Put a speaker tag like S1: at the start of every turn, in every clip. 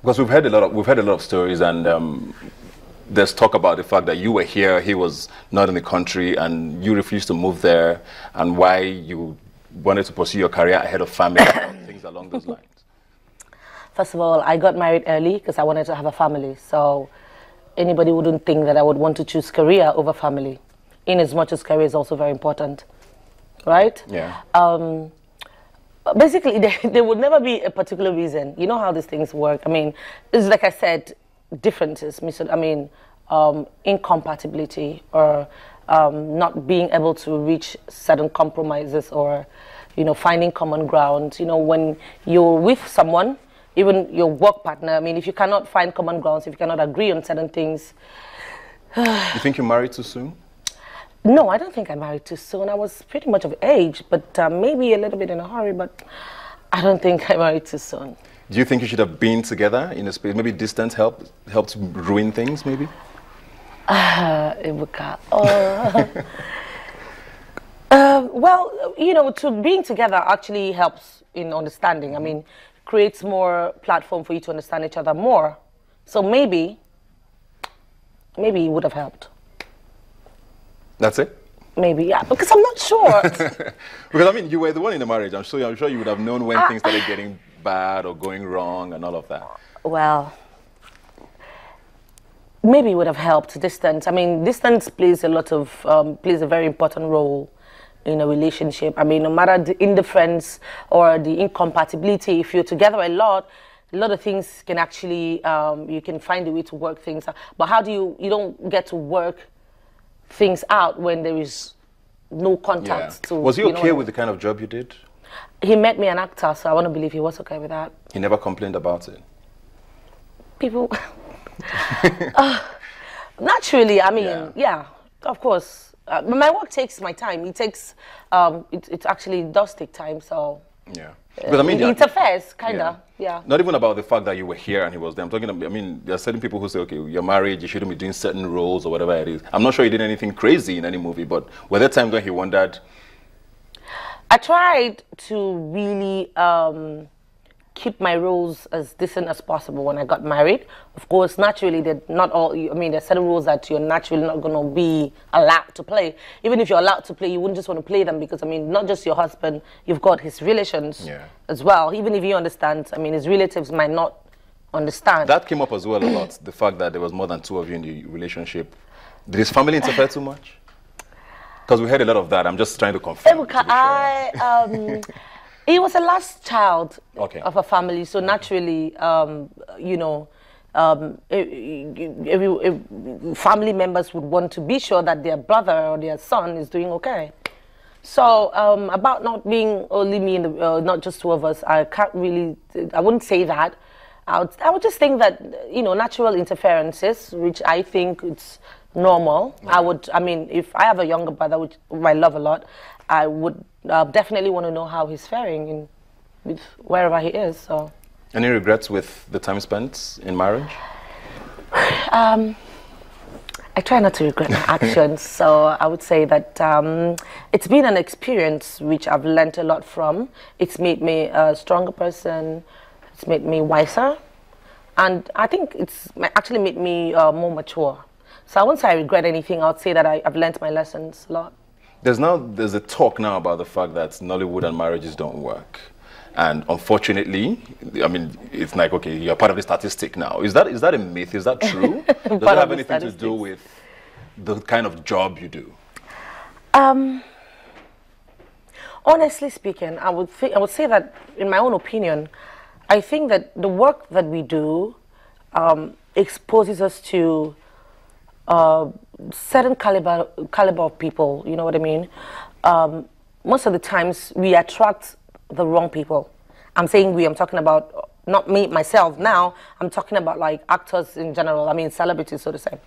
S1: Because we've heard a lot of stories, and there's talk about the fact that you were here, he was not in the country, and you refused to move there, and why you wanted to pursue your career ahead of family, things along those lines.
S2: First of all, I got married early because I wanted to have a family. So anybody wouldn't think that I would want to choose career over family, in as much as career is also very important, right?
S1: Yeah.
S2: Basically, there would never be a particular reason. You know how these things work. I mean, it's like I said, differences. I mean, incompatibility, or not being able to reach certain compromises, or, you know, finding common ground. You know, when you're with someone, even your work partner, I mean, if you cannot find common grounds, if you cannot agree on certain things.
S1: You think you married too soon?
S2: No, I don't think I married too soon. I was pretty much of age, but maybe a little bit in a hurry, but I don't think I married too soon.
S1: Do you think you should have been together in a space? Maybe distance helped ruin things, maybe?
S2: Ibuka. Well, you know, being together actually helps in understanding. I mean, creates more platform for you to understand each other more. So maybe it would have helped.
S1: That's it?
S2: Maybe, yeah, because I'm not sure.
S1: Because, I mean, you were the one in the marriage. I'm sure you would have known when things started getting bad or going wrong and all of that.
S2: Well, maybe it would have helped. Distance. I mean, distance plays a very important role in a relationship. I mean, no matter the indifference or the incompatibility, if you're together a lot of things can actually, you can find a way to work things out. But how do you don't get to work things out when there is no contact?
S1: Yeah. Was he okay with the kind of job you did?
S2: He met me an actor, so I want to believe he was okay with that.
S1: He never complained about it?
S2: People... naturally, I mean, yeah, of course. My work takes my time. It takes, it actually does take time, so...
S1: Yeah. But I mean,
S2: it interferes, kind of, yeah.
S1: Not even about the fact that you were here and he was there. I'm talking about, I mean, there are certain people who say, okay, you're married, you shouldn't be doing certain roles or whatever it is. I'm not sure he did anything crazy in any movie, but were there times when he wondered?
S2: I tried to really keep my roles as decent as possible when I got married. Of course, naturally, they're not all, I mean, there are certain roles that you're naturally not going to be allowed to play. Even if you're allowed to play, you wouldn't just want to play them because, I mean, not just your husband, you've got his relations as well. Even if he understands, I mean, his relatives might not understand.
S1: That came up as well a lot, the fact that there was more than two of you in the relationship. Did his family interfere too much? Because we heard a lot of that. I'm just trying to confirm.
S2: He was the last child
S1: of
S2: a family, so naturally, you know, family members would want to be sure that their brother or their son is doing okay. So about not being only me and not just two of us, I wouldn't say that. I would just think that, you know, natural interferences, which I think it's normal. I mean, if I have a younger brother, which I love a lot, I would definitely want to know how he's faring with wherever he is. So,
S1: any regrets with the time spent in marriage?
S2: I try not to regret my actions. So I would say that it's been an experience which I've learned a lot from. It's made me a stronger person. It's made me wiser, and I think it's actually made me more mature. So I won't say I regret anything. I would say that I've learned my lessons a lot.
S1: There's a talk now about the fact that Nollywood and marriages don't work. And unfortunately, I mean, it's like, okay, you're part of the statistic now. Is that a myth? Is that true? Does that have anything to do with the kind of job you do?
S2: Honestly speaking, I would say that, in my own opinion, I think that the work that we do exposes us to certain caliber of people, you know what I mean? Most of the times we attract the wrong people. I'm saying we, I'm talking about not me, myself now, I'm talking about like actors in general, I mean celebrities, so to say.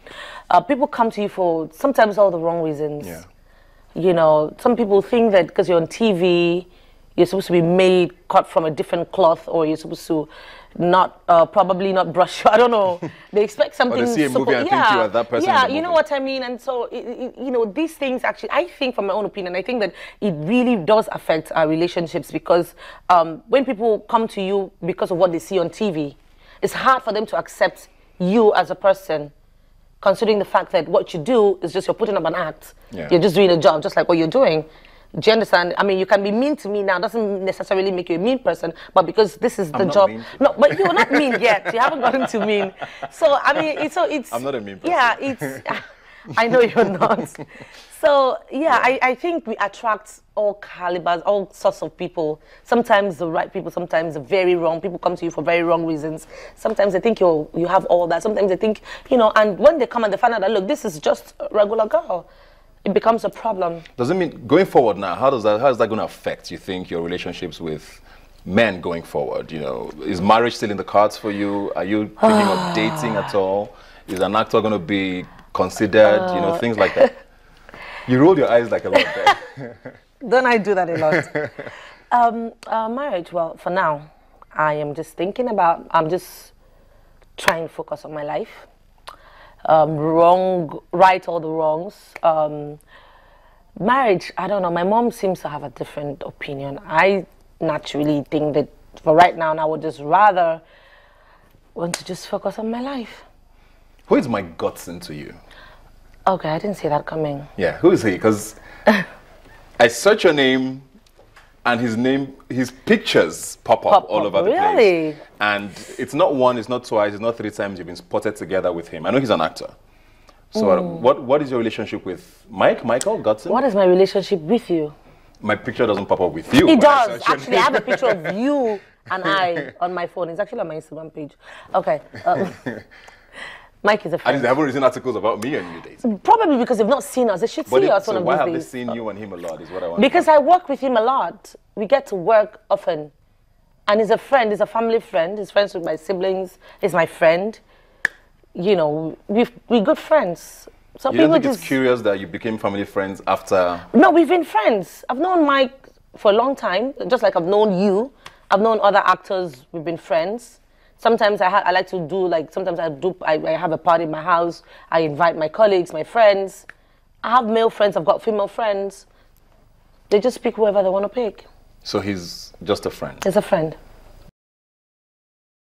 S2: People come to you for sometimes all the wrong reasons.
S1: Yeah.
S2: You know, some people think that because you're on TV, you're supposed to be cut from a different cloth, or you're supposed to not, probably not brush, I don't know. They expect something.
S1: Or they see a movie and think you are that person.
S2: Yeah, you know what I mean? And so, you know, these things actually, I think from my own opinion, I think that it really does affect our relationships because when people come to you because of what they see on TV, it's hard for them to accept you as a person, considering the fact that what you do is just you're putting up an act.
S1: Yeah.
S2: You're just doing a job, just like what you're doing. Do you understand? I mean, you can be mean to me now. Doesn't necessarily make you a mean person, but because this is the job. No, but you're not mean yet. You haven't gotten to mean. So I mean, it's.
S1: I'm not a mean person.
S2: Yeah, it's. I know you're not. So yeah, I think we attract all calibers, all sorts of people. Sometimes the right people, sometimes the very wrong. People come to you for very wrong reasons. Sometimes they think you have all that. Sometimes they think, and when they come and they find out that, look, this is just a regular girl, it becomes a problem. Does it mean,
S1: going forward now, how is that going to affect, you think, your relationships with men going forward? Is marriage still in the cards for you? Are you thinking of dating at all? Is an actor going to be considered? Things like that. You rolled your eyes like a lot there.
S2: Don't I do that a lot? Marriage, well, for now, I'm just trying to focus on my life. Right all the wrongs. Marriage, I don't know, my mom seems to have a different opinion. I naturally think that for right now, I would just rather want to just focus on my life.
S1: Who is Mike Godson to you?
S2: Okay, I didn't see that coming.
S1: Yeah, who is he? Because I search your name, and his pictures pop up all over the place. And it's not one, it's not twice, it's not 3 times you've been spotted together with him. I know he's an actor. So what is your relationship with Michael Godson?
S2: What is my relationship with you?
S1: My picture doesn't pop up with you.
S2: It does. Actually, I have a picture of you and I on my phone. It's actually on my Instagram page. Okay. Mike is a friend.
S1: They haven't written articles about me and you dating.
S2: Probably because they've not seen us. They should see us one of these days.
S1: Why have they seen you and him a lot is what I want
S2: Because I work with him a lot. We get to work often. And he's a friend. He's a family friend. He's friends with my siblings. He's my friend. We're good friends. So
S1: you don't think it's curious that you became family friends after?
S2: No, we've been friends. I've known Mike for a long time, just like I've known you. I've known other actors. We've been friends. Sometimes I like to do, sometimes I have a party in my house. I invite my colleagues, my friends. I have male friends, I've got female friends. They just pick whoever they want to pick.
S1: So he's just a friend?
S2: He's a friend.